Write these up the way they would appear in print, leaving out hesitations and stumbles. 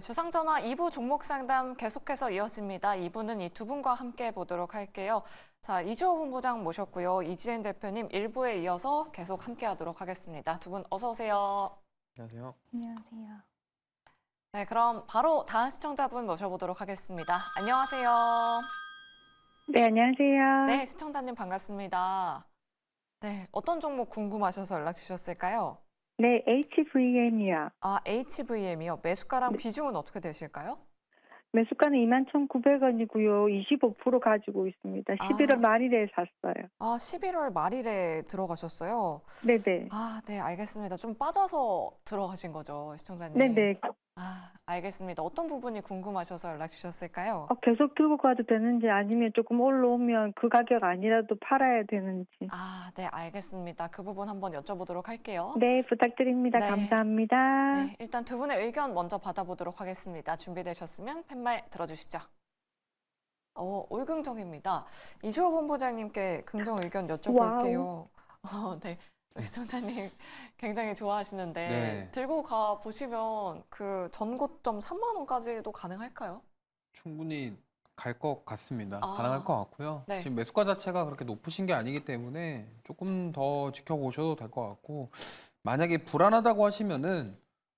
주상전화 2부 종목 상담 계속해서 이어집니다. 2부는 이 두 분과 함께 보도록 할게요. 자, 이주호 본부장 모셨고요. 이지은 대표님 1부에 이어서 계속 함께 하도록 하겠습니다. 두 분 어서 오세요. 안녕하세요. 안녕하세요. 네, 그럼 바로 다음 시청자분 모셔보도록 하겠습니다. 안녕하세요. 네, 안녕하세요. 네, 시청자님 반갑습니다. 네, 어떤 종목 궁금하셔서 연락 주셨을까요? 네, HVM이요. 아, HVM이요. 매수가랑 비중은 어떻게 되실까요? 매수가는 21,900원이고요. 25% 가지고 있습니다. 11월 말일에 샀어요. 아, 11월 말일에 들어가셨어요? 네네. 아, 네, 알겠습니다. 좀 빠져서 들어가신 거죠, 시청자님? 네네. 아, 알겠습니다. 어떤 부분이 궁금하셔서 연락 주셨을까요? 계속 들고 가도 되는지 아니면 조금 올라오면 그 가격 아니라도 팔아야 되는지. 아, 네, 알겠습니다. 그 부분 한번 여쭤보도록 할게요. 네, 부탁드립니다. 네. 감사합니다. 네, 일단 두 분의 의견 먼저 받아보도록 하겠습니다. 준비되셨으면 팻말 들어주시죠. 올긍정입니다. 이주호 본부장님께 긍정 의견 여쭤볼게요. 네. 시청자님 굉장히 좋아하시는데 네. 들고 가 보시면 그 전고점 3만 원까지도 가능할까요? 충분히 갈 것 같습니다. 아, 가능할 것 같고요. 네. 지금 매수가 자체가 그렇게 높으신 게 아니기 때문에 조금 더 지켜보셔도 될 것 같고, 만약에 불안하다고 하시면은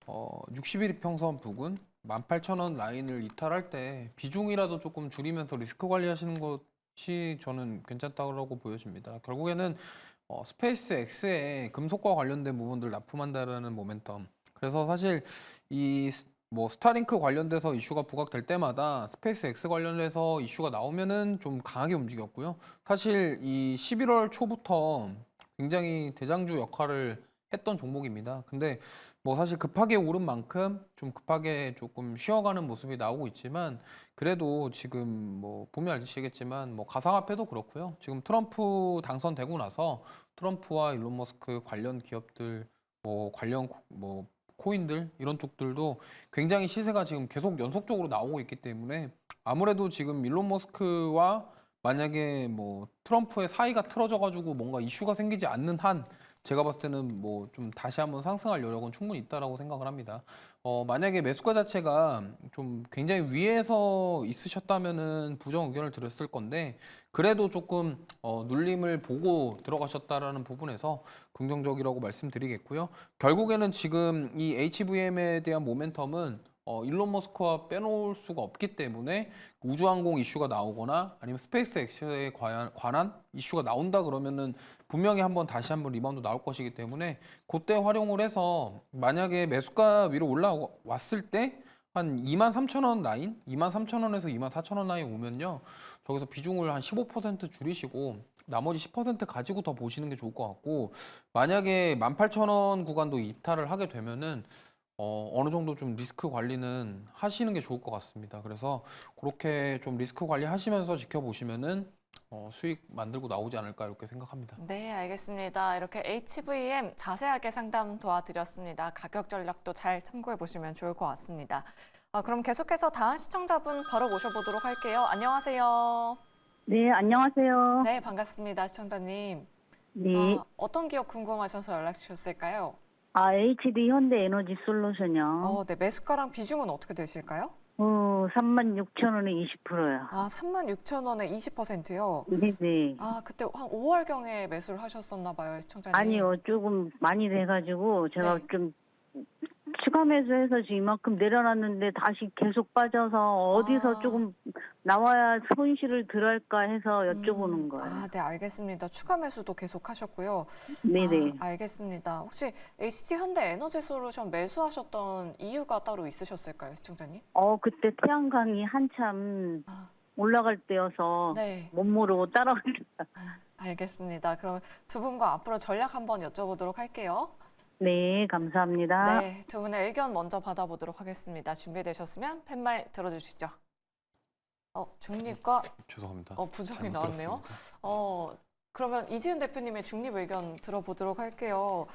60일 이평선 부근 18,000원 라인을 이탈할 때 비중이라도 조금 줄이면서 리스크 관리하시는 것이 저는 괜찮다고 보여집니다. 결국에는 스페이스 X에 금속과 관련된 부분들 납품한다라는 모멘텀. 그래서 사실 이 스타링크 관련돼서 이슈가 부각될 때마다 스페이스 X 관련해서 이슈가 나오면은 좀 강하게 움직였고요. 사실 이 11월 초부터 굉장히 대장주 역할을 했던 종목입니다. 근데 사실 급하게 오른 만큼 좀 급하게 조금 쉬어가는 모습이 나오고 있지만, 그래도 지금 보면 아시겠지만 가상화폐도 그렇고요. 지금 트럼프 당선되고 나서 트럼프와 일론 머스크 관련 기업들 관련 코인들 이런 쪽들도 굉장히 시세가 지금 계속 연속적으로 나오고 있기 때문에, 아무래도 지금 일론 머스크와 만약에 트럼프의 사이가 틀어져 가지고 뭔가 이슈가 생기지 않는 한 제가 봤을 때는 좀 다시 한번 상승할 여력은 충분히 있다라고 생각을 합니다. 만약에 매수가 자체가 좀 굉장히 위에서 있으셨다면은 부정 의견을 드렸을 건데, 그래도 조금 눌림을 보고 들어가셨다라는 부분에서 긍정적이라고 말씀드리겠고요. 결국에는 지금 이 HVM에 대한 모멘텀은 일론 머스크와 빼놓을 수가 없기 때문에 우주항공 이슈가 나오거나 아니면 스페이스 X에 관한 이슈가 나온다 그러면은 분명히 다시 한번 리바운드 나올 것이기 때문에 그때 활용을 해서, 만약에 매수가 위로 올라왔을 때 한 23,000원 라인, 23,000원에서 24,000원 라인 오면요, 저기서 비중을 한 15% 줄이시고 나머지 10% 가지고 더 보시는 게 좋을 것 같고, 만약에 18,000원 구간도 이탈을 하게 되면은 어느 정도 좀 리스크 관리는 하시는 게 좋을 것 같습니다. 그래서 그렇게 좀 리스크 관리 하시면서 지켜보시면은 수익 만들고 나오지 않을까 이렇게 생각합니다. 네, 알겠습니다. 이렇게 HVM 자세하게 상담 도와드렸습니다. 가격 전략도 잘 참고해 보시면 좋을 것 같습니다. 그럼 계속해서 다음 시청자분 바로 모셔보도록 할게요. 안녕하세요. 네, 안녕하세요. 네, 반갑습니다. 시청자님. 네. 어떤 기업 궁금하셔서 연락 주셨을까요? HD 현대 에너지 솔루션이요. 네, 매수가랑 비중은 어떻게 되실까요? 36,000원에 20%요. 아, 36,000원에 20%요? 네네. 아, 그때 한 5월경에 매수를 하셨었나 봐요, 시청자님. 아니요, 조금 많이 돼가지고 제가 네. 좀 추가 매수해서 지금 이만큼 내려놨는데 다시 계속 빠져서 어디서 조금 나와야 손실을 덜할까 해서 여쭤보는 거예요. 아, 네, 알겠습니다. 추가 매수도 계속 하셨고요. 네네. 알겠습니다. 혹시 HD 현대 에너지 솔루션 매수하셨던 이유가 따로 있으셨을까요, 시청자님? 그때 태양광이 한참 올라갈 때여서 네. 못 모르고 따라갔어요. 알겠습니다. 그럼 두 분과 앞으로 전략 한번 여쭤보도록 할게요. 네, 감사합니다. 네, 두 분의 의견 먼저 받아보도록 하겠습니다. 준비되셨으면 팻말 들어주시죠. 중립과 죄송합니다. 부정이 잘못 나왔네요. 들었습니다. 그러면 이지은 대표님의 중립 의견 들어보도록 할게요.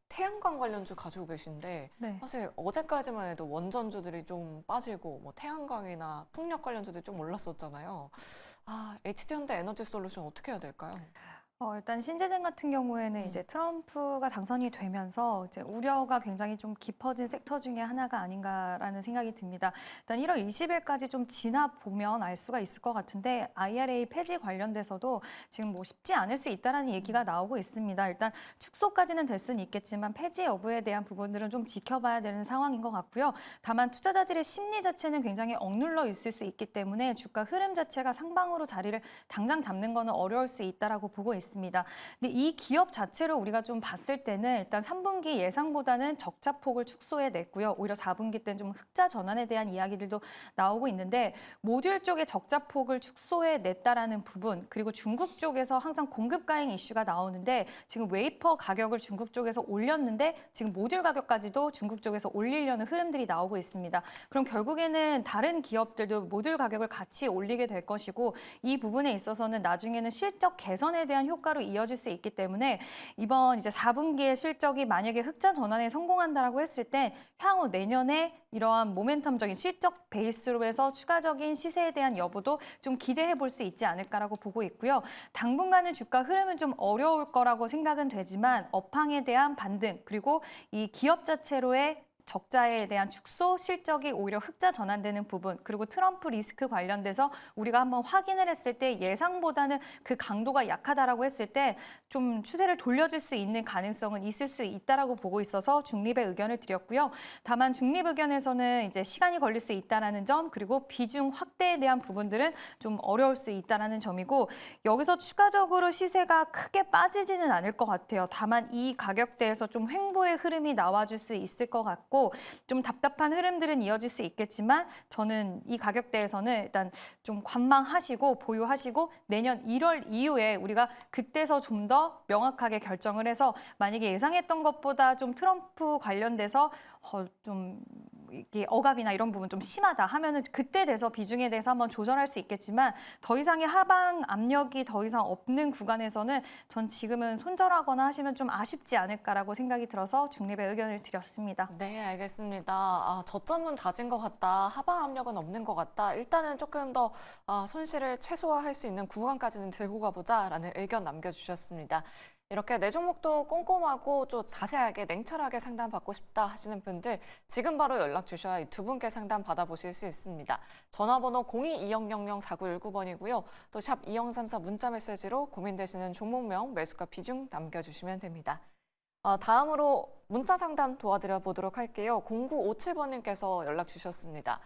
태양광 관련주 가지고 계신데 네. 사실 어제까지만 해도 원전주들이 좀 빠지고 태양광이나 풍력 관련주들이 좀 올랐었잖아요. HD 현대 에너지 솔루션 어떻게 해야 될까요? 일단 신재생 같은 경우에는 이제 트럼프가 당선이 되면서 이제 우려가 굉장히 좀 깊어진 섹터 중에 하나가 아닌가라는 생각이 듭니다. 일단 1월 20일까지 좀 지나 보면 알 수가 있을 것 같은데 IRA 폐지 관련돼서도 지금 뭐 쉽지 않을 수 있다라는 얘기가 나오고 있습니다. 일단 축소까지는 될 수는 있겠지만 폐지 여부에 대한 부분들은 좀 지켜봐야 되는 상황인 것 같고요. 다만 투자자들의 심리 자체는 굉장히 억눌러 있을 수 있기 때문에 주가 흐름 자체가 상방으로 자리를 당장 잡는 거는 어려울 수 있다라고 보고 있습니다. 근데 이 기업 자체를 우리가 좀 봤을 때는 일단 3분기 예상보다는 적자폭을 축소해 냈고요. 오히려 4분기 때는 좀 흑자 전환에 대한 이야기들도 나오고 있는데 모듈 쪽의 적자폭을 축소해 냈다라는 부분 그리고 중국 쪽에서 항상 공급 가행 이슈가 나오는데 지금 웨이퍼 가격을 중국 쪽에서 올렸는데 지금 모듈 가격까지도 중국 쪽에서 올리려는 흐름들이 나오고 있습니다. 그럼 결국에는 다른 기업들도 모듈 가격을 같이 올리게 될 것이고 이 부분에 있어서는 나중에는 실적 개선에 대한 효과로 이어질 수 있기 때문에 이번 이제 4분기의 실적이 만약에 흑자 전환에 성공한다라고 했을 때 향후 내년에 이러한 모멘텀적인 실적 베이스로 해서 추가적인 시세에 대한 여부도 좀 기대해 볼 수 있지 않을까라고 보고 있고요. 당분간은 주가 흐름은 좀 어려울 거라고 생각은 되지만 업황에 대한 반등 그리고 이 기업 자체로의 적자에 대한 축소 실적이 오히려 흑자 전환되는 부분 그리고 트럼프 리스크 관련돼서 우리가 한번 확인을 했을 때 예상보다는 그 강도가 약하다라고 했을 때 좀 추세를 돌려줄 수 있는 가능성은 있을 수 있다라고 보고 있어서 중립의 의견을 드렸고요. 다만 중립 의견에서는 이제 시간이 걸릴 수 있다라는 점 그리고 비중 확대에 대한 부분들은 좀 어려울 수 있다라는 점이고 여기서 추가적으로 시세가 크게 빠지지는 않을 것 같아요. 다만 이 가격대에서 좀 횡보의 흐름이 나와줄 수 있을 것 같고 좀 답답한 흐름들은 이어질 수 있겠지만 저는 이 가격대에서는 일단 좀 관망하시고 보유하시고 내년 1월 이후에 우리가 그때서 좀 더 명확하게 결정을 해서 만약에 예상했던 것보다 좀 트럼프 관련돼서 좀 이게 억압이나 이런 부분 좀 심하다 하면은 그때 돼서 비중에 대해서 한번 조절할 수 있겠지만 더 이상의 하방 압력이 더 이상 없는 구간에서는 전 지금은 손절하거나 하시면 좀 아쉽지 않을까라고 생각이 들어서 중립의 의견을 드렸습니다. 네, 알겠습니다. 저점은 다진 것 같다. 하방 압력은 없는 것 같다. 일단은 조금 더 손실을 최소화할 수 있는 구간까지는 들고 가보자라는 의견 남겨주셨습니다. 이렇게 내 종목도 꼼꼼하고 좀 자세하게 냉철하게 상담받고 싶다 하시는 분들 지금 바로 연락 주셔야 이 두 분께 상담 받아보실 수 있습니다. 전화번호 02-2000-4919번이고요. 또 샵 2034 문자 메시지로 고민되시는 종목명, 매수가 비중 남겨주시면 됩니다. 다음으로 문자 상담 도와드려 보도록 할게요. 0957번님께서 연락 주셨습니다.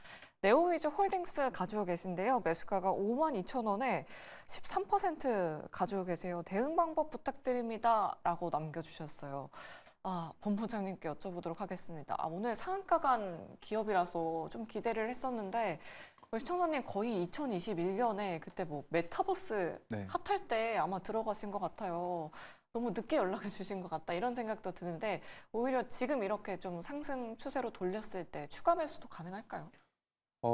네오위즈 홀딩스 가지고 계신데요. 매수가가 52,000원에 13% 가지고 계세요. 대응 방법 부탁드립니다. 라고 남겨주셨어요. 본부장님께 여쭤보도록 하겠습니다. 오늘 상한가 간 기업이라서 좀 기대를 했었는데 우리 시청자님 거의 2021년에 그때 뭐 메타버스 네. 핫할 때 아마 들어가신 것 같아요. 너무 늦게 연락을 주신 것 같다 이런 생각도 드는데 오히려 지금 이렇게 좀 상승 추세로 돌렸을 때 추가 매수도 가능할까요?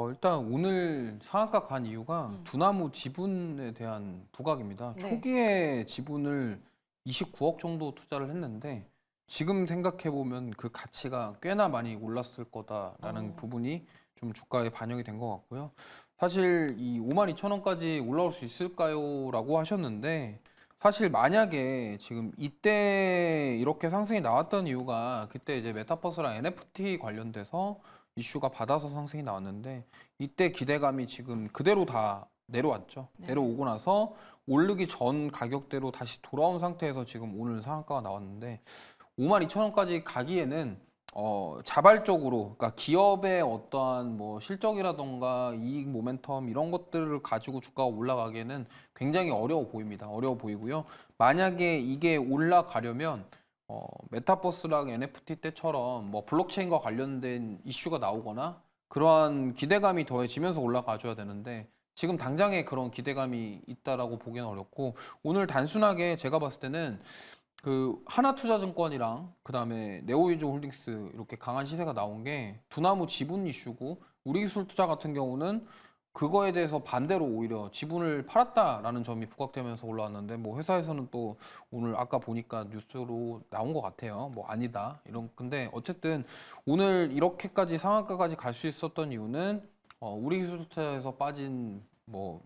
일단 오늘 상한가 간 이유가 두나무 지분에 대한 부각입니다. 네. 초기에 지분을 29억 정도 투자를 했는데 지금 생각해 보면 그 가치가 꽤나 많이 올랐을 거다라는 부분이 좀 주가에 반영이 된 것 같고요. 사실 이 52,000원까지 올라올 수 있을까요? 라고 하셨는데 사실 만약에 지금 이때 이렇게 상승이 나왔던 이유가 그때 이제 메타버스랑 NFT 관련돼서 이슈가 받아서 상승이 나왔는데 이때 기대감이 지금 그대로 다 내려왔죠. 네. 내려오고 나서 오르기 전 가격대로 다시 돌아온 상태에서 지금 오늘 상한가가 나왔는데 52,000원까지 가기에는 자발적으로 그러니까 기업의 어떠한 뭐 실적이라던가 이익 모멘텀 이런 것들을 가지고 주가가 올라가기에는 굉장히 어려워 보입니다. 어려워 보이고요. 만약에 이게 올라가려면 메타버스랑 NFT 때처럼 뭐 블록체인과 관련된 이슈가 나오거나 그러한 기대감이 더해지면서 올라가줘야 되는데 지금 당장에 그런 기대감이 있다라고 보기는 어렵고 오늘 단순하게 제가 봤을 때는 그 하나투자증권이랑 그다음에 네오위즈 홀딩스 이렇게 강한 시세가 나온 게 두나무 지분 이슈고 우리기술투자 같은 경우는 그거에 대해서 반대로 오히려 지분을 팔았다라는 점이 부각되면서 올라왔는데 뭐 회사에서는 또 오늘 아까 보니까 뉴스로 나온 것 같아요. 뭐 아니다 이런 근데 어쨌든 오늘 이렇게까지 상한가까지 갈 수 있었던 이유는 우리기술투자에서 빠진 뭐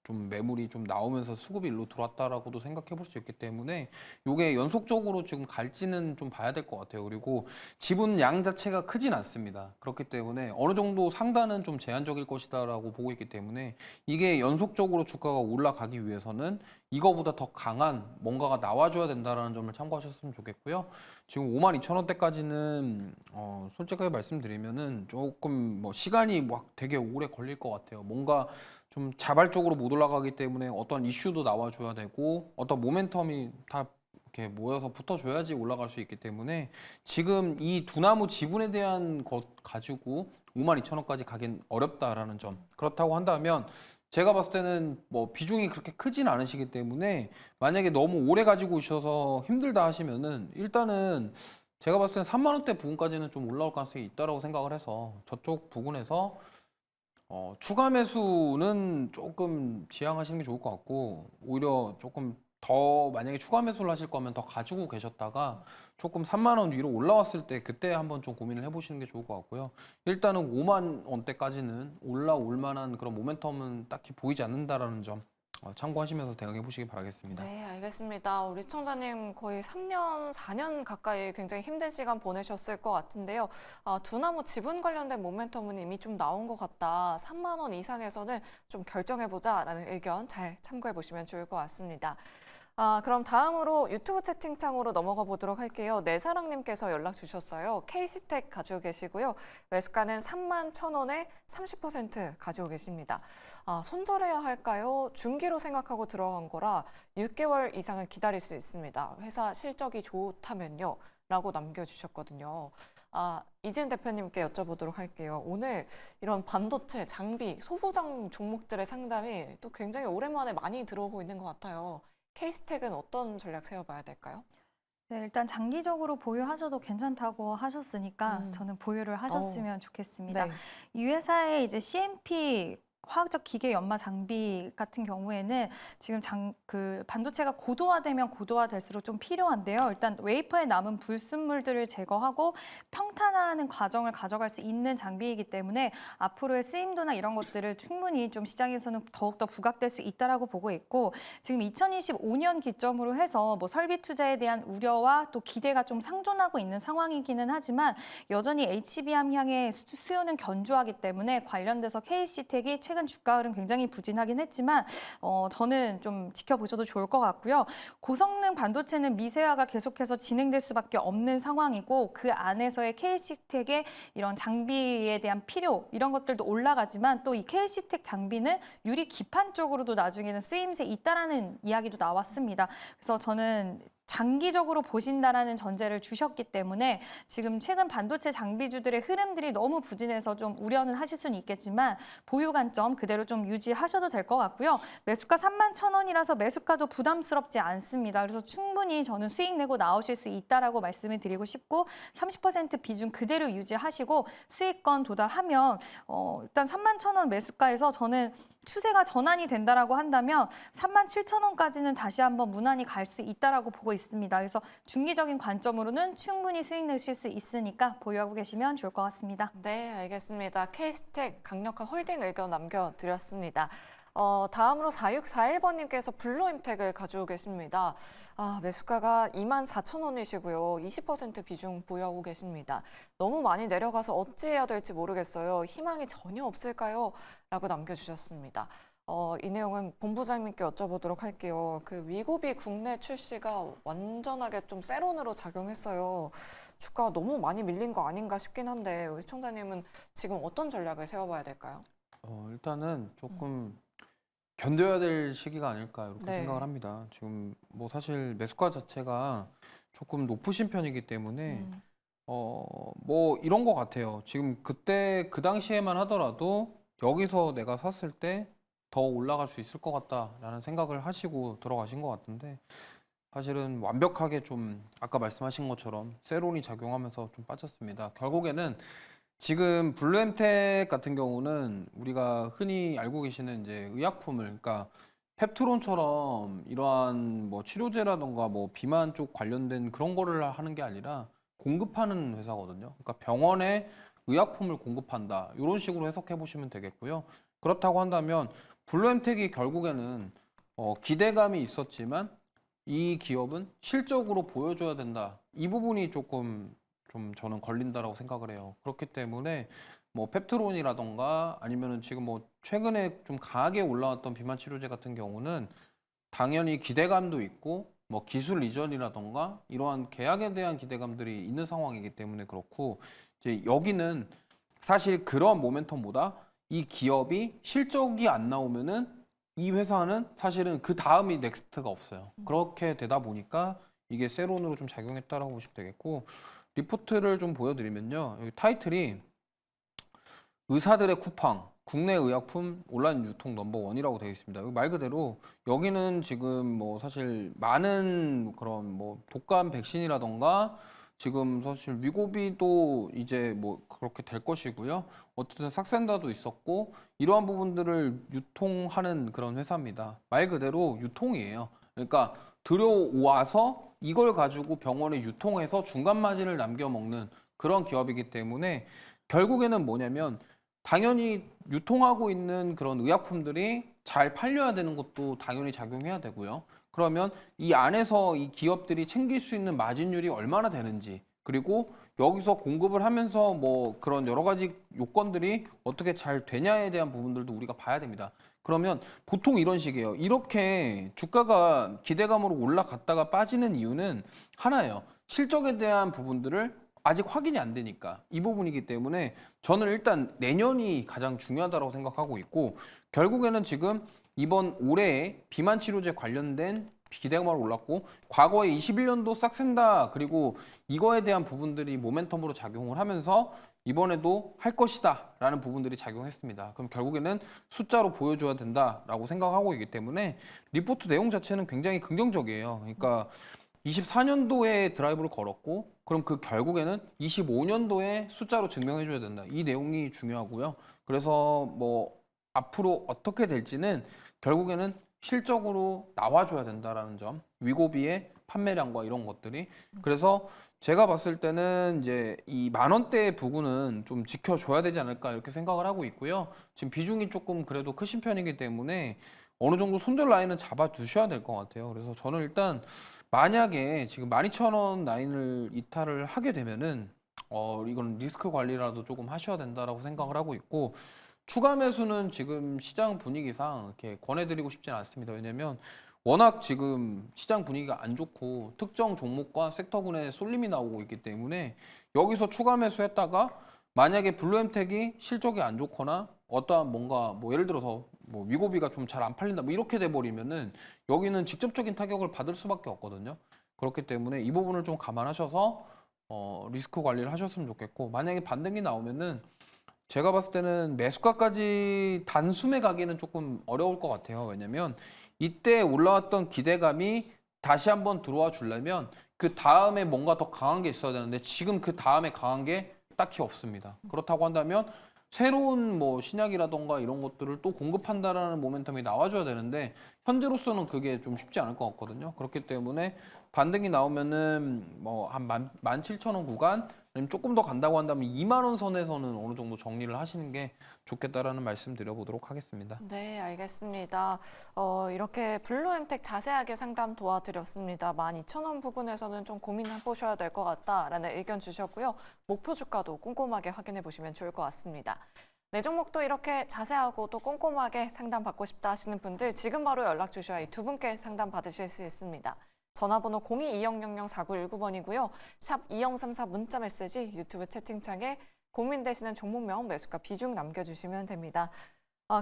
좀 매물이 좀 나오면서 수급이 일로 들어왔다라고도 생각해 볼 수 있기 때문에 이게 연속적으로 지금 갈지는 좀 봐야 될 것 같아요. 그리고 지분 양 자체가 크진 않습니다. 그렇기 때문에 어느 정도 상단은 좀 제한적일 것이다라고 보고 있기 때문에 이게 연속적으로 주가가 올라가기 위해서는 이거보다 더 강한 뭔가가 나와줘야 된다라는 점을 참고하셨으면 좋겠고요. 지금 52,000원대까지는 솔직하게 말씀드리면은 조금 뭐 시간이 막 되게 오래 걸릴 것 같아요. 뭔가 좀 자발적으로 못 올라가기 때문에 어떤 이슈도 나와줘야 되고 어떤 모멘텀이 다 이렇게 모여서 붙어줘야지 올라갈 수 있기 때문에 지금 이 두나무 지분에 대한 것 가지고 52,000원까지 가긴 어렵다라는 점. 그렇다고 한다면 제가 봤을 때는 뭐 비중이 그렇게 크진 않으시기 때문에 만약에 너무 오래 가지고 오셔서 힘들다 하시면은 일단은 제가 봤을 때는 3만 원대 부근까지는 좀 올라올 가능성이 있다라고 생각을 해서 저쪽 부근에서 추가 매수는 조금 지양하시는 게 좋을 것 같고 오히려 조금 더 만약에 추가 매수를 하실 거면 더 가지고 계셨다가 조금 3만 원 위로 올라왔을 때 그때 한번 좀 고민을 해보시는 게 좋을 것 같고요. 일단은 5만 원대까지는 올라올 만한 그런 모멘텀은 딱히 보이지 않는다라는 점 참고하시면서 대응해 보시기 바라겠습니다. 네, 알겠습니다. 우리 시청자님 거의 3년, 4년 가까이 굉장히 힘든 시간 보내셨을 것 같은데요. 두나무 지분 관련된 모멘텀은 이미 좀 나온 것 같다. 3만 원 이상에서는 좀 결정해보자라는 의견 잘 참고해 보시면 좋을 것 같습니다. 그럼 다음으로 유튜브 채팅창으로 넘어가 보도록 할게요. 내사랑님께서 연락 주셨어요. KC텍 가지고 계시고요. 매수가는 31,000원에 30% 가지고 계십니다. 손절해야 할까요? 중기로 생각하고 들어간 거라 6개월 이상은 기다릴 수 있습니다. 회사 실적이 좋다면요. 라고 남겨주셨거든요. 이지은 대표님께 여쭤보도록 할게요. 오늘 이런 반도체, 장비, 소부장 종목들의 상담이 또 굉장히 오랜만에 많이 들어오고 있는 것 같아요. 케이스텍은 어떤 전략 세워봐야 될까요? 네, 일단 장기적으로 보유하셔도 괜찮다고 하셨으니까 저는 보유를 하셨으면 좋겠습니다. 네. 이 회사의 이제 CMP 화학적 기계 연마 장비 같은 경우에는 지금 그 반도체가 고도화되면 고도화될수록 좀 필요한데요. 일단 웨이퍼에 남은 불순물들을 제거하고 평탄화하는 과정을 가져갈 수 있는 장비이기 때문에 앞으로의 쓰임도나 이런 것들을 충분히 좀 시장에서는 더욱더 부각될 수 있다라고 보고 있고 지금 2025년 기점으로 해서 뭐 설비 투자에 대한 우려와 또 기대가 좀 상존하고 있는 상황이기는 하지만 여전히 HBM 향의 수요는 견조하기 때문에 관련돼서 KC텍이 최근 주가 흐름 굉장히 부진하긴 했지만 저는 좀 지켜보셔도 좋을 것 같고요. 고성능 반도체는 미세화가 계속해서 진행될 수밖에 없는 상황이고 그 안에서의 KC텍의 이런 장비에 대한 필요 이런 것들도 올라가지만 또 이 KC텍 장비는 유리 기판 쪽으로도 나중에는 쓰임새 있다라는 이야기도 나왔습니다. 그래서 저는 장기적으로 보신다라는 전제를 주셨기 때문에 지금 최근 반도체 장비주들의 흐름들이 너무 부진해서 좀 우려는 하실 수는 있겠지만 보유 관점 그대로 좀 유지하셔도 될 것 같고요. 매수가 31,000원이라서 매수가도 부담스럽지 않습니다. 그래서 충분히 저는 수익 내고 나오실 수 있다라고 말씀을 드리고 싶고 30% 비중 그대로 유지하시고 수익권 도달하면 일단 31,000원 매수가에서 저는 추세가 전환이 된다라고 한다면 37,000원까지는 다시 한번 무난히 갈 수 있다라고 보고 있습니다. 그래서 중기적인 관점으로는 충분히 수익 내실 수 있으니까 보유하고 계시면 좋을 것 같습니다. 네, 알겠습니다. 케이스텍 강력한 홀딩 의견 남겨드렸습니다. 다음으로 4641번님께서 블루임텍을 가지고 계십니다. 매수가가 24,000원이시고요. 20% 비중 보유하고 계십니다. 너무 많이 내려가서 어찌해야 될지 모르겠어요. 희망이 전혀 없을까요? 라고 남겨주셨습니다. 이 내용은 본부장님께 여쭤보도록 할게요. 그 위고비 국내 출시가 완전하게 좀 세론으로 작용했어요. 주가가 너무 많이 밀린 거 아닌가 싶긴 한데 우리 시청자님은 지금 어떤 전략을 세워봐야 될까요? 일단은 조금 견뎌야 될 시기가 아닐까 이렇게 네. 생각을 합니다. 지금 뭐 사실 매수가 자체가 조금 높으신 편이기 때문에 뭐 이런 것 같아요. 지금 그때 그 당시에만 하더라도 여기서 내가 샀을 때 더 올라갈 수 있을 것 같다라는 생각을 하시고 들어가신 것 같은데 사실은 완벽하게 좀 아까 말씀하신 것처럼 세론이 작용하면서 좀 빠졌습니다. 결국에는 지금 블루엠텍 같은 경우는 우리가 흔히 알고 계시는 이제 의약품을 그러니까 펩트론처럼 이러한 뭐 치료제라던가 뭐 비만 쪽 관련된 그런 거를 하는 게 아니라 공급하는 회사거든요. 그러니까 병원에 의약품을 공급한다. 이런 식으로 해석해 보시면 되겠고요. 그렇다고 한다면 블루엠텍이 결국에는 기대감이 있었지만 이 기업은 실적으로 보여줘야 된다. 이 부분이 조금 좀 저는 걸린다라고 생각을 해요. 그렇기 때문에 뭐 펩트론이라던가 아니면은 지금 뭐 최근에 좀 강하게 올라왔던 비만 치료제 같은 경우는 당연히 기대감도 있고 뭐 기술 이전이라던가 이러한 계약에 대한 기대감들이 있는 상황이기 때문에 그렇고 이제 여기는 사실 그런 모멘텀보다 이 기업이 실적이 안 나오면은 이 회사는 사실은 그 다음이 넥스트가 없어요. 그렇게 되다 보니까 이게 세론으로 좀 작용했다라고 보시면 되겠고 리포트를 좀 보여드리면요. 여기 타이틀이 의사들의 쿠팡 국내 의약품 온라인 유통 넘버1이라고 되어 있습니다. 말 그대로 여기는 지금 뭐 사실 많은 그런 뭐 독감 백신이라던가 지금 사실 위고비도 이제 뭐 그렇게 될 것이고요. 어쨌든 삭센다도 있었고 이러한 부분들을 유통하는 그런 회사입니다. 말 그대로 유통이에요. 그러니까 들여와서 이걸 가지고 병원에 유통해서 중간 마진을 남겨 먹는 그런 기업이기 때문에 결국에는 뭐냐면 당연히 유통하고 있는 그런 의약품들이 잘 팔려야 되는 것도 당연히 작용해야 되고요. 그러면 이 안에서 이 기업들이 챙길 수 있는 마진율이 얼마나 되는지 그리고 여기서 공급을 하면서 뭐 그런 여러 가지 요건들이 어떻게 잘 되냐에 대한 부분들도 우리가 봐야 됩니다. 그러면 보통 이런 식이에요. 이렇게 주가가 기대감으로 올라갔다가 빠지는 이유는 하나예요. 실적에 대한 부분들을 아직 확인이 안 되니까 이 부분이기 때문에 저는 일단 내년이 가장 중요하다고 생각하고 있고 결국에는 지금 이번 올해에 비만 치료제 관련된 기대감으로 올랐고 과거에 21년도 싹센다 그리고 이거에 대한 부분들이 모멘텀으로 작용을 하면서 이번에도 할 것이다 라는 부분들이 작용했습니다. 그럼 결국에는 숫자로 보여줘야 된다라고 생각하고 있기 때문에 리포트 내용 자체는 굉장히 긍정적이에요. 그러니까 24년도에 드라이브를 걸었고 그럼 그 결국에는 25년도에 숫자로 증명해줘야 된다. 이 내용이 중요하고요. 그래서 뭐 앞으로 어떻게 될지는 결국에는 실적으로 나와줘야 된다라는 점. 위고비의 판매량과 이런 것들이. 그래서 제가 봤을 때는 이제 이 10,000원대 부근은 좀 지켜줘야 되지 않을까 이렇게 생각을 하고 있고요. 지금 비중이 조금 그래도 크신 편이기 때문에 어느 정도 손절 라인은 잡아 두셔야 될 것 같아요. 그래서 저는 일단 만약에 지금 12,000원 라인을 이탈을 하게 되면은 이건 리스크 관리라도 조금 하셔야 된다라고 생각을 하고 있고 추가 매수는 지금 시장 분위기상 이렇게 권해드리고 싶지는 않습니다. 왜냐면 워낙 지금 시장 분위기가 안 좋고 특정 종목과 섹터군에 쏠림이 나오고 있기 때문에 여기서 추가 매수했다가 만약에 블루엠텍이 실적이 안 좋거나 어떠한 뭔가 뭐 예를 들어서 뭐 위고비가 좀 잘 안 팔린다 뭐 이렇게 돼 버리면은 여기는 직접적인 타격을 받을 수밖에 없거든요. 그렇기 때문에 이 부분을 좀 감안하셔서 리스크 관리를 하셨으면 좋겠고 만약에 반등이 나오면은 제가 봤을 때는 매수가까지 단숨에 가기는 조금 어려울 것 같아요. 왜냐면 이때 올라왔던 기대감이 다시 한번 들어와 주려면 그 다음에 뭔가 더 강한 게 있어야 되는데 지금 그 다음에 강한 게 딱히 없습니다. 그렇다고 한다면 새로운 뭐 신약이라던가 이런 것들을 또 공급한다라는 모멘텀이 나와줘야 되는데 현재로서는 그게 좀 쉽지 않을 것 같거든요. 그렇기 때문에 반등이 나오면은 뭐 한 17,000원 구간 아니면 조금 더 간다고 한다면 2만 원 선에서는 어느 정도 정리를 하시는 게 좋겠다라는 말씀 드려보도록 하겠습니다. 네, 알겠습니다. 이렇게 블루엠텍 자세하게 상담 도와드렸습니다. 12,000원 부근에서는 좀 고민해 보셔야 될 것 같다라는 의견 주셨고요. 목표 주가도 꼼꼼하게 확인해 보시면 좋을 것 같습니다. 내 종목도 이렇게 자세하고 또 꼼꼼하게 상담 받고 싶다 하시는 분들 지금 바로 연락 주셔야 이 두 분께 상담 받으실 수 있습니다. 전화번호 02-2000-4919번이고요. 샵 2034 문자 메시지 유튜브 채팅창에 고민되시는 종목명 매수가 비중 남겨주시면 됩니다.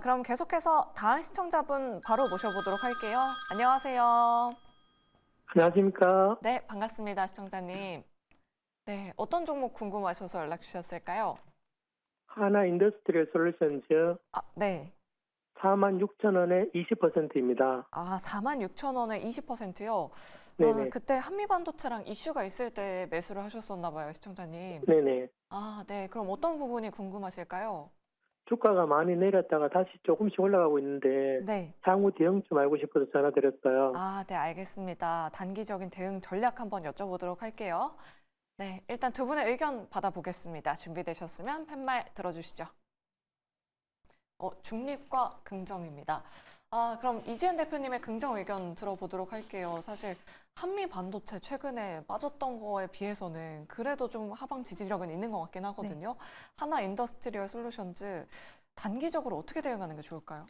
그럼 계속해서 다음 시청자분 바로 모셔보도록 할게요. 안녕하세요. 안녕하십니까. 네, 반갑습니다. 시청자님. 네, 어떤 종목 궁금하셔서 연락 주셨을까요? 하나 인더스트리얼 솔루션즈 네. 46,000원에 20%입니다. 46,000원에 20%요? 네네. 그때 한미반도체랑 이슈가 있을 때 매수를 하셨었나 봐요, 시청자님. 네네. 네. 그럼 어떤 부분이 궁금하실까요? 주가가 많이 내렸다가 다시 조금씩 올라가고 있는데 네. 향후 대응 좀 알고 싶어서 전화드렸어요. 네, 알겠습니다. 단기적인 대응 전략 한번 여쭤보도록 할게요. 네, 일단 두 분의 의견 받아보겠습니다. 준비되셨으면 팻말 들어주시죠. 중립과 긍정입니다. 그럼 이지은 대표님의 긍정 의견 들어보도록 할게요. 사실 한미 반도체 최근에 빠졌던 거에 비해서는 그래도 좀 하방 지지력은 있는 것 같긴 하거든요. 하나 인더스트리얼 솔루션즈 단기적으로 어떻게 대응하는 게 좋을까요?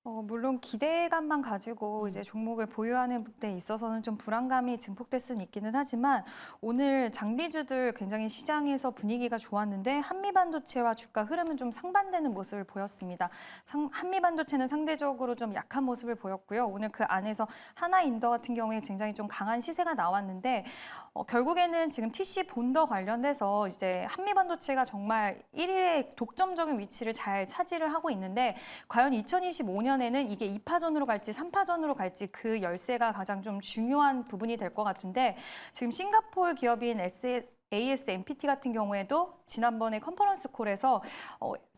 물론 기대감만 가지고 이제 종목을 보유하는 데 있어서는 좀 불안감이 증폭될 수는 있기는 하지만 오늘 장비주들 굉장히 시장에서 분위기가 좋았는데 한미반도체와 주가 흐름은 좀 상반되는 모습을 보였습니다. 한미반도체는 상대적으로 좀 약한 모습을 보였고요. 오늘 그 안에서 하나인더 같은 경우에 굉장히 좀 강한 시세가 나왔는데 결국에는 지금 TC 본더 관련돼서 이제 한미반도체가 정말 1위의 독점적인 위치를 잘 차지를 하고 있는데 과연 2025년에는 이게 2파전으로 갈지 3파전으로 갈지 그 열쇠가 가장 좀 중요한 부분이 될 것 같은데 지금 싱가포르 기업인 ASMPT 같은 경우에도 지난번에 컨퍼런스 콜에서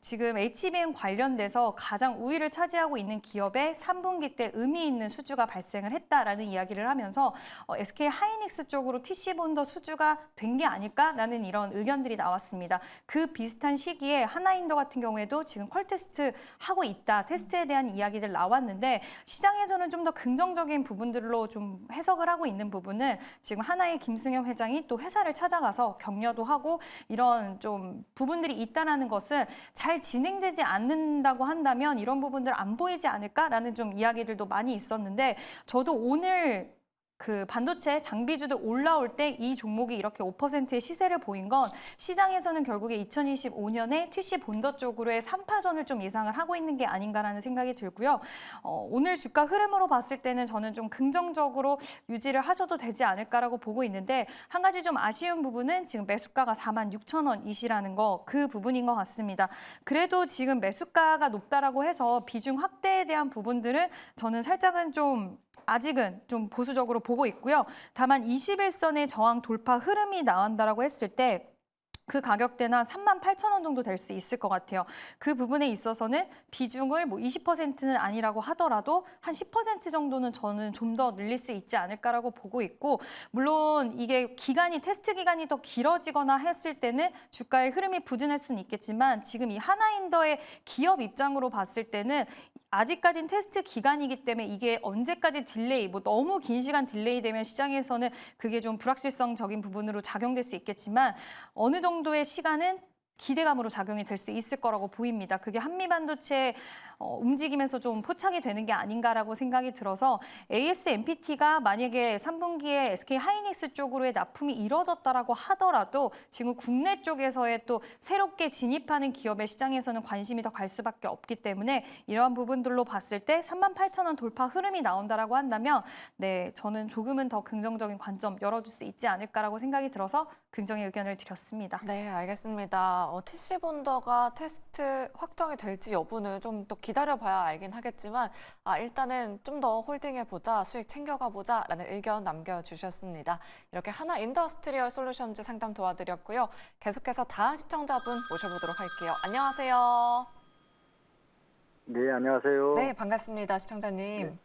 지금 HBM 관련돼서 가장 우위를 차지하고 있는 기업의 3분기 때 의미 있는 수주가 발생을 했다라는 이야기를 하면서 SK 하이닉스 쪽으로 TC 본더 수주가 된 게 아닐까라는 이런 의견들이 나왔습니다. 그 비슷한 시기에 하나인더 같은 경우에도 지금 퀄 테스트 하고 있다. 테스트에 대한 이야기들 나왔는데 시장에서는 좀 더 긍정적인 부분들로 좀 해석을 하고 있는 부분은 지금 하나의 김승현 회장이 또 회사를 찾아가서 격려도 하고 이런 좀 부분들이 있다라는 것은 잘 진행되지 않는다고 한다면 이런 부분들 안 보이지 않을까라는 좀 이야기들도 많이 있었는데 저도 오늘 그 반도체 장비주들 올라올 때 이 종목이 이렇게 5%의 시세를 보인 건 시장에서는 결국에 2025년에 TC 본더 쪽으로의 3파전을 좀 예상을 하고 있는 게 아닌가라는 생각이 들고요. 오늘 주가 흐름으로 봤을 때는 저는 좀 긍정적으로 유지를 하셔도 되지 않을까라고 보고 있는데 한 가지 좀 아쉬운 부분은 지금 매수가가 46,000원이시라는 거 그 부분인 것 같습니다. 그래도 지금 매수가가 높다라고 해서 비중 확대에 대한 부분들은 저는 살짝은 좀 아직은 좀 보수적으로 보고 있고요. 다만 21선의 저항 돌파 흐름이 나온다라고 했을 때 그 가격대는 한 38,000원 정도 될 수 있을 것 같아요. 그 부분에 있어서는 비중을 뭐 20%는 아니라고 하더라도 한 10% 정도는 저는 좀 더 늘릴 수 있지 않을까라고 보고 있고 물론 이게 테스트 기간이 더 길어지거나 했을 때는 주가의 흐름이 부진할 수는 있겠지만 지금 이 하나인더의 기업 입장으로 봤을 때는 아직까지는 테스트 기간이기 때문에 이게 언제까지 딜레이, 뭐 너무 긴 시간 딜레이 되면 시장에서는 그게 좀 불확실성적인 부분으로 작용될 수 있겠지만 어느 정도의 시간은 기대감으로 작용이 될 수 있을 거라고 보입니다. 그게 한미반도체 움직임에서 좀 포착이 되는 게 아닌가라고 생각이 들어서 ASMPT가 만약에 3분기에 SK 하이닉스 쪽으로의 납품이 이뤄졌다라고 하더라도 지금 국내 쪽에서의 또 새롭게 진입하는 기업의 시장에서는 관심이 더 갈 수밖에 없기 때문에 이러한 부분들로 봤을 때 38,000원 돌파 흐름이 나온다라고 한다면 네, 저는 조금은 더 긍정적인 관점 열어줄 수 있지 않을까라고 생각이 들어서 긍정의 의견을 드렸습니다. 네, 알겠습니다. TC 본더가 테스트 확정이 될지 여부는 좀 더 기다려봐야 알긴 하겠지만 일단은 좀 더 홀딩해보자, 수익 챙겨가보자라는 의견 남겨주셨습니다. 이렇게 하나 인더스트리얼 솔루션즈 상담 도와드렸고요. 계속해서 다음 시청자분 모셔보도록 할게요. 안녕하세요. 네, 안녕하세요. 네, 반갑습니다, 시청자님.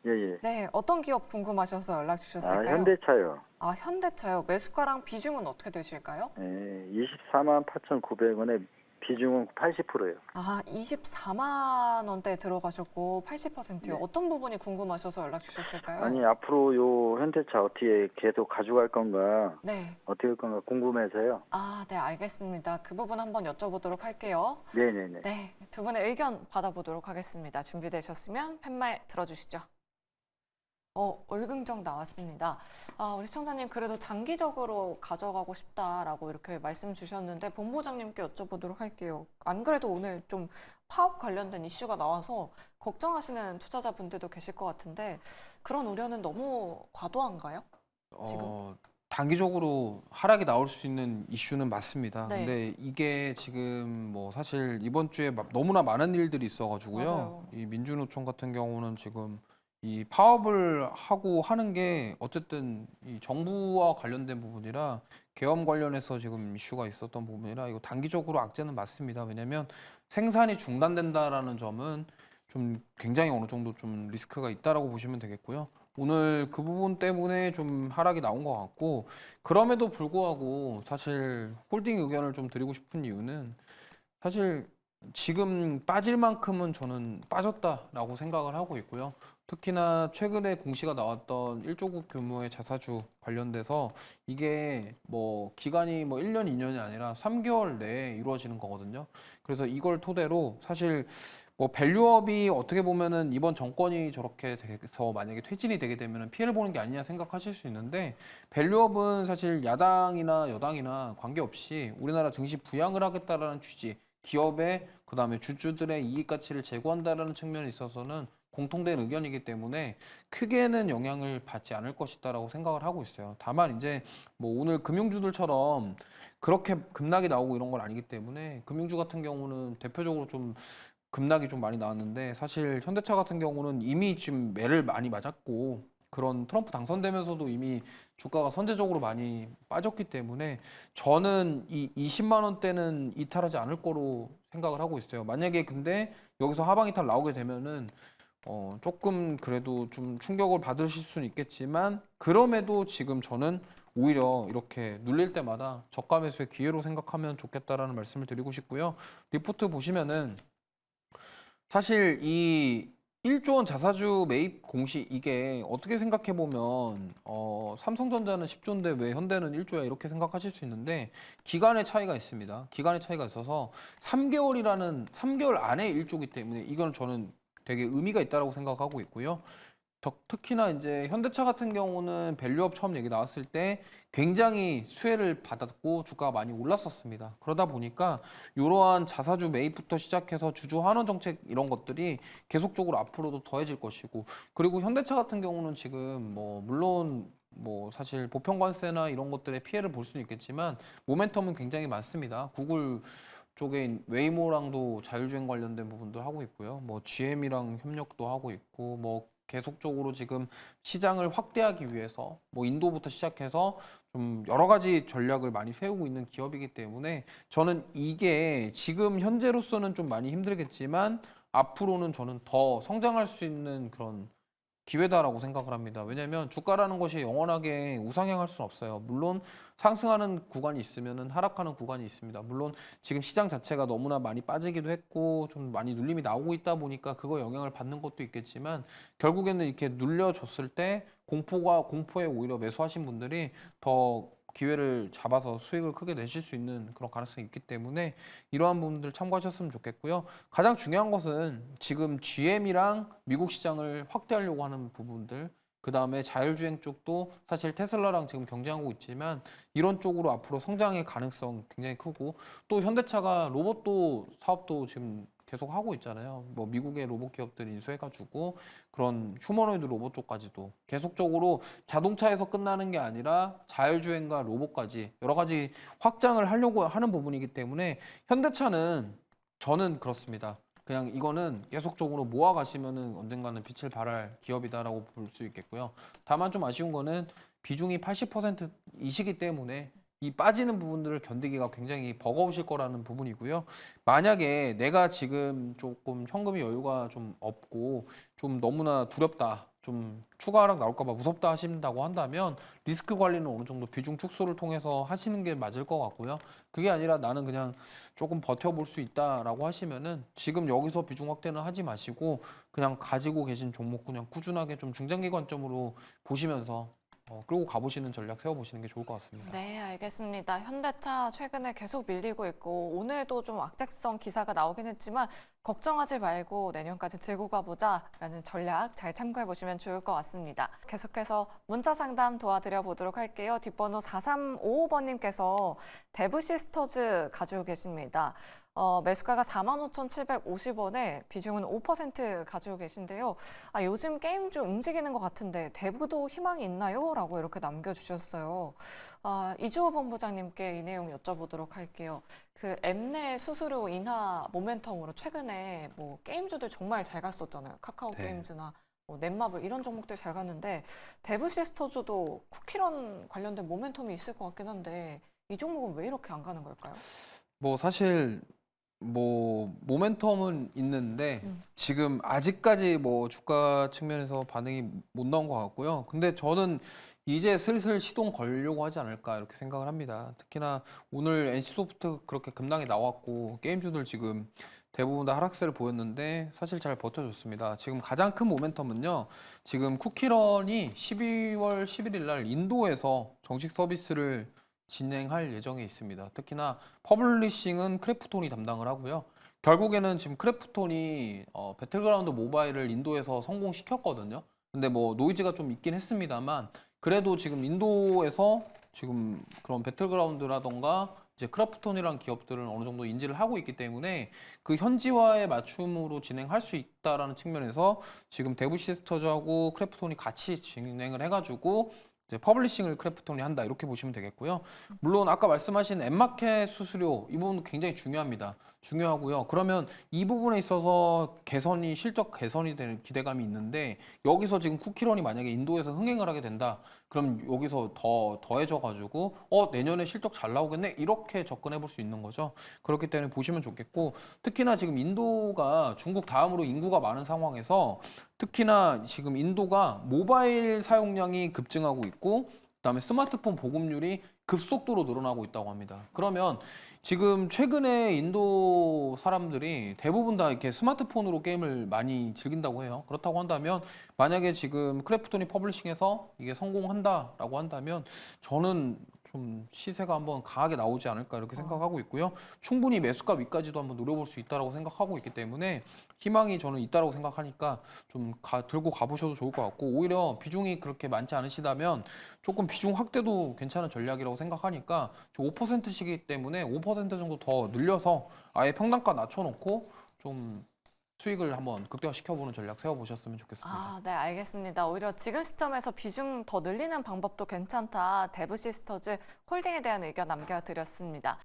예. 네, 어떤 기업 궁금하셔서 연락 주셨을까요? 현대차요. 현대차요. 매수가랑 비중은 어떻게 되실까요? 예, 248,900원에 비중은 80%예요. 24만 원대 들어가셨고 80%요. 네. 어떤 부분이 궁금하셔서 연락 주셨을까요? 아니, 앞으로 요 현대차 어떻게 계속 가져갈 건가, 네. 어떻게 할 건가 궁금해서요. 네, 알겠습니다. 그 부분 한번 여쭤보도록 할게요. 네네네. 네, 두 분의 의견 받아보도록 하겠습니다. 준비되셨으면 팻말 들어주시죠. 얼긍정 나왔습니다. 우리 시청자님 그래도 장기적으로 가져가고 싶다라고 이렇게 말씀 주셨는데 본부장님께 여쭤보도록 할게요. 안 그래도 오늘 좀 파업 관련된 이슈가 나와서 걱정하시는 투자자분들도 계실 것 같은데 그런 우려는 너무 과도한가요? 지금? 단기적으로 하락이 나올 수 있는 이슈는 맞습니다. 네. 근데 이게 지금 뭐 사실 이번 주에 너무나 많은 일들이 있어가지고요. 맞아요. 이 민주노총 같은 경우는 지금 이 파업을 하고 하는 게 어쨌든 이 정부와 관련된 부분이라 계엄 관련해서 지금 이슈가 있었던 부분이라 이거 단기적으로 악재는 맞습니다. 왜냐하면 생산이 중단된다라는 점은 좀 굉장히 어느 정도 좀 리스크가 있다라고 보시면 되겠고요. 오늘 그 부분 때문에 좀 하락이 나온 것 같고, 그럼에도 불구하고 사실 홀딩 의견을 좀 드리고 싶은 이유는 사실 지금 빠질 만큼은 저는 빠졌다라고 생각을 하고 있고요. 특히나 최근에 공시가 나왔던 1조국 규모의 자사주 관련돼서 이게 뭐 기간이 뭐 1년, 2년이 아니라 3개월 내에 이루어지는 거거든요. 그래서 이걸 토대로 사실 뭐 밸류업이 어떻게 보면은 이번 정권이 저렇게 돼서 만약에 퇴진이 되게 되면은 피해를 보는 게 아니냐 생각하실 수 있는데, 밸류업은 사실 야당이나 여당이나 관계없이 우리나라 증시 부양을 하겠다라는 취지, 기업의 그다음에 주주들의 이익 가치를 제고한다라는 측면에 있어서는 공통된 의견이기 때문에 크게는 영향을 받지 않을 것이다라고 생각을 하고 있어요. 다만 이제 뭐 오늘 금융주들처럼 그렇게 급락이 나오고 이런 건 아니기 때문에, 금융주 같은 경우는 대표적으로 좀 급락이 좀 많이 나왔는데, 사실 현대차 같은 경우는 이미 지금 매를 많이 맞았고, 그런 트럼프 당선되면서도 이미 주가가 선제적으로 많이 빠졌기 때문에 저는 이 20만 원대는 이탈하지 않을 거로 생각을 하고 있어요. 만약에 근데 여기서 하방 이탈 나오게 되면은 조금 그래도 좀 충격을 받으실 수는 있겠지만, 그럼에도 지금 저는 오히려 이렇게 눌릴 때마다 저가 매수의 기회로 생각하면 좋겠다라는 말씀을 드리고 싶고요. 리포트 보시면은 사실 이 1조 원 자사주 매입 공시, 이게 어떻게 생각해 보면 삼성전자는 10조인데 왜 현대는 1조야 이렇게 생각하실 수 있는데, 기간의 차이가 있습니다. 기간의 차이가 있어서 3개월 안에 1조이기 때문에 이거는 저는 되게 의미가 있다고 생각하고 있고요. 특히나 이제 현대차 같은 경우는 밸류업 처음 얘기 나왔을 때 굉장히 수혜를 받았고 주가가 많이 올랐었습니다. 그러다 보니까 이러한 자사주 매입부터 시작해서 주주 환원 정책 이런 것들이 계속적으로 앞으로도 더해질 것이고, 그리고 현대차 같은 경우는 지금 뭐 물론 뭐 사실 보편관세나 이런 것들의 피해를 볼 수는 있겠지만 모멘텀은 굉장히 많습니다. 구글 쪽에 웨이모랑도 자율주행 관련된 부분도 하고 있고요. 뭐 GM이랑 협력도 하고 있고, 뭐 계속적으로 지금 시장을 확대하기 위해서 뭐 인도부터 시작해서 좀 여러 가지 전략을 많이 세우고 있는 기업이기 때문에 저는 이게 지금 현재로서는 좀 많이 힘들겠지만 앞으로는 저는 더 성장할 수 있는 그런 기회다라고 생각을 합니다. 왜냐하면 주가라는 것이 영원하게 우상향할 수는 없어요. 물론 상승하는 구간이 있으면은 하락하는 구간이 있습니다. 물론 지금 시장 자체가 너무나 많이 빠지기도 했고 좀 많이 눌림이 나오고 있다 보니까 그거 영향을 받는 것도 있겠지만, 결국에는 이렇게 눌려줬을 때 공포에 오히려 매수하신 분들이 더 기회를 잡아서 수익을 크게 내실 수 있는 그런 가능성이 있기 때문에 이러한 부분들 참고하셨으면 좋겠고요. 가장 중요한 것은 지금 GM이랑 미국 시장을 확대하려고 하는 부분들, 그 다음에 자율주행 쪽도 사실 테슬라랑 지금 경쟁하고 있지만 이런 쪽으로 앞으로 성장의 가능성 굉장히 크고, 또 현대차가 로봇도 사업도 지금 계속 하고 있잖아요. 뭐 미국의 로봇 기업들 인수해가지고 그런 휴머노이드 로봇 쪽까지도 계속적으로 자동차에서 끝나는 게 아니라 자율주행과 로봇까지 여러 가지 확장을 하려고 하는 부분이기 때문에 현대차는 저는 그렇습니다. 그냥 이거는 계속적으로 모아가시면은 언젠가는 빛을 발할 기업이다라고 볼 수 있겠고요. 다만 좀 아쉬운 거는 비중이 80%이시기 때문에 이 빠지는 부분들을 견디기가 굉장히 버거우실 거라는 부분이고요. 만약에 내가 지금 조금 현금이 여유가 좀 없고 좀 너무나 두렵다, 좀 추가 하락 나올까 봐 무섭다 하신다고 한다면 리스크 관리는 어느 정도 비중 축소를 통해서 하시는 게 맞을 것 같고요. 그게 아니라 나는 그냥 조금 버텨볼 수 있다라고 하시면은 지금 여기서 비중 확대는 하지 마시고 그냥 가지고 계신 종목 그냥 꾸준하게 좀 중장기 관점으로 보시면서 끌고 가보시는 전략 세워보시는 게 좋을 것 같습니다. 네, 알겠습니다. 현대차 최근에 계속 밀리고 있고 오늘도 좀 악재성 기사가 나오긴 했지만 걱정하지 말고 내년까지 들고 가보자라는 전략 잘 참고해 보시면 좋을 것 같습니다. 계속해서 문자 상담 도와드려 보도록 할게요. 뒷번호 4355번님께서 데브시스터즈 가지고 계십니다. 매수가가 45,750원에 비중은 5% 가지고 계신데요. 요즘 게임주 움직이는 것 같은데 대부도 희망이 있나요? 라고 이렇게 남겨주셨어요. 이주호 본부장님께 이 내용 여쭤보도록 할게요. 그 엠넷 수수료 인하 모멘텀으로 최근에 뭐 게임주들 정말 잘 갔었잖아요. 카카오 네. 게임즈나 뭐 넷마블 이런 종목들 잘 갔는데 데브시스터즈도 쿠키런 관련된 모멘텀이 있을 것 같긴 한데 이 종목은 왜 이렇게 안 가는 걸까요? 뭐 사실 뭐 모멘텀은 있는데 지금 아직까지 뭐 주가 측면에서 반응이 못 나온 것 같고요. 근데 저는 이제 슬슬 시동 걸려고 하지 않을까 이렇게 생각을 합니다. 특히나 오늘 NC소프트 그렇게 급락이 나왔고 게임주들 지금 대부분 다 하락세를 보였는데 사실 잘 버텨줬습니다. 지금 가장 큰 모멘텀은요. 지금 쿠키런이 12월 11일 날 인도에서 정식 서비스를 진행할 예정에 있습니다. 특히나 퍼블리싱은 크래프톤이 담당을 하고요. 결국에는 지금 크래프톤이 배틀그라운드 모바일을 인도에서 성공시켰거든요. 근데 뭐 노이즈가 좀 있긴 했습니다만 그래도 지금 인도에서 지금 그런 배틀그라운드라던가 이제 크래프톤이란 기업들은 어느 정도 인지를 하고 있기 때문에 그 현지화에 맞춤으로 진행할 수 있다라는 측면에서 지금 데브시스터즈하고 크래프톤이 같이 진행을 해가지고 이제 퍼블리싱을 크래프톤이 한다 이렇게 보시면 되겠고요. 물론 아까 말씀하신 앱마켓 수수료 이 부분 굉장히 중요합니다. 중요하고요. 그러면 이 부분에 있어서 개선이 실적 개선이 되는 기대감이 있는데 여기서 지금 쿠키런이 만약에 인도에서 흥행을 하게 된다. 그럼 여기서 더해져 가지고 내년에 실적 잘 나오겠네 이렇게 접근해 볼 수 있는 거죠. 그렇기 때문에 보시면 좋겠고 특히나 지금 인도가 중국 다음으로 인구가 많은 상황에서 특히나 지금 인도가 모바일 사용량이 급증하고 있고 그다음에 스마트폰 보급률이 급속도로 늘어나고 있다고 합니다. 그러면 지금 최근에 인도 사람들이 대부분 다 이렇게 스마트폰으로 게임을 많이 즐긴다고 해요. 그렇다고 한다면 만약에 지금 크래프톤이 퍼블리싱해서 이게 성공한다라고 한다면 저는 좀 시세가 한번 강하게 나오지 않을까 이렇게 생각하고 있고요. 충분히 매수가 위까지도 한번 노려볼 수 있다라고 생각하고 있기 때문에 희망이 저는 있다라고 생각하니까 좀 들고 가보셔도 좋을 것 같고 오히려 비중이 그렇게 많지 않으시다면 조금 비중 확대도 괜찮은 전략이라고 생각하니까 5%씩이기 때문에 5% 정도 더 늘려서 아예 평단가 낮춰놓고 좀 수익을 한번 극대화시켜보는 전략 세워보셨으면 좋겠습니다. 아, 네, 알겠습니다. 오히려 지금 시점에서 비중 더 늘리는 방법도 괜찮다. 데브시스터즈 홀딩에 대한 의견 남겨드렸습니다.